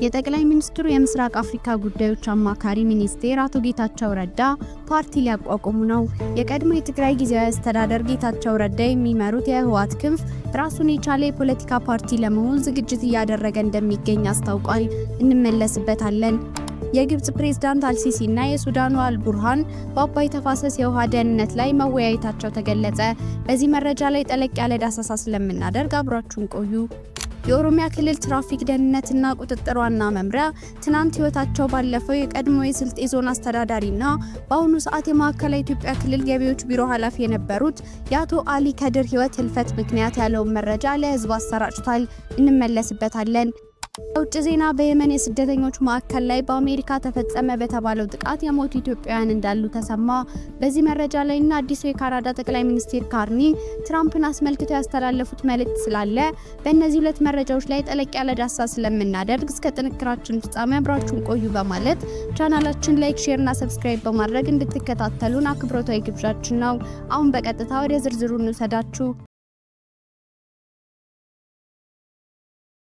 የጠቅላይ ሚኒስትሩ የምስራቅ አፍሪካ ጉዳዮች አማካሪ ሚኒስቴር አቶ ጌታቸው ረዳ ፓርቲ ሊያቋቁሙ ነው። የቀድሞ የትግራይ ጊዜያዊ አስተዳደር ጌታቸው ረዳ የሚመሩት የህወሓት ክንፍ ራሱን የቻለ የፖለቲካ ፓርቲ ለመሆን ዝግጅት እያደረገ እንደሚገኝ አስታውቋል። እንመለስበታለን። የግብጽ ፕሬዝዳንት አልሲሲ እና የሱዳኑ አልቡርሃን በአባይ ተፋሰስ የውሃ ደህንነት ላይ መወያየታቸው ተገለጸ። በዚህ መረጃ ላይ ጠለቅ ያለ ዳሰሳ ስለምናደርግ አብራችሁን ቆዩ። የኦሮሚያ ክልል ትራፊክ ደህንነትና ቁጥጥር ዋና መምሪያ ትናንት ህይወታቸው ባለፈው የቀድሞ የስልጤ ዞን አስተዳዳሪና በአሁኑ ሰዓት የማዕከላዊ ኢትዮጵያ ክልል ገቢዎች ቢሮ ኃላፊ የነበሩት የአቶ አሊ ከድር ህይወት ህልፈት ምክንያት ያለውን መረጃ ለህዝብ አሰራጭቷል። እንመለስበታለን። ውጭ ዜና በየመን የስደተኞች ማዕከል ላይ በአሜሪካ ተፈጸመ በተባለው ጥቃት የሞቱ ኢትዮጵያውያን እንዳሉ ተሰማ። በዚህ መረጃ ላይና አዲሱ የካናዳ ጠቅላይ ሚኒስትር ካርኒ ትራምፕን አስመልክተው ያስተላለፉት መልእክት ስላለ በእነዚህ ሁለት መረጃዎች ላይ ጠለቅ ያለ ዳሰሳ ስለምናደርግ እስከ ጥንክራችን ፍጻሜ አብራችሁን ቆዩ በማለት ቻናላችን ላይክ፣ ሼር እና ሰብስክራይብ በማድረግ እንድትከታተሉን አክብሮታዊ ግብዣችን ነው። አሁን በቀጥታ ወደ ዝርዝሩ እንውሰዳችሁ።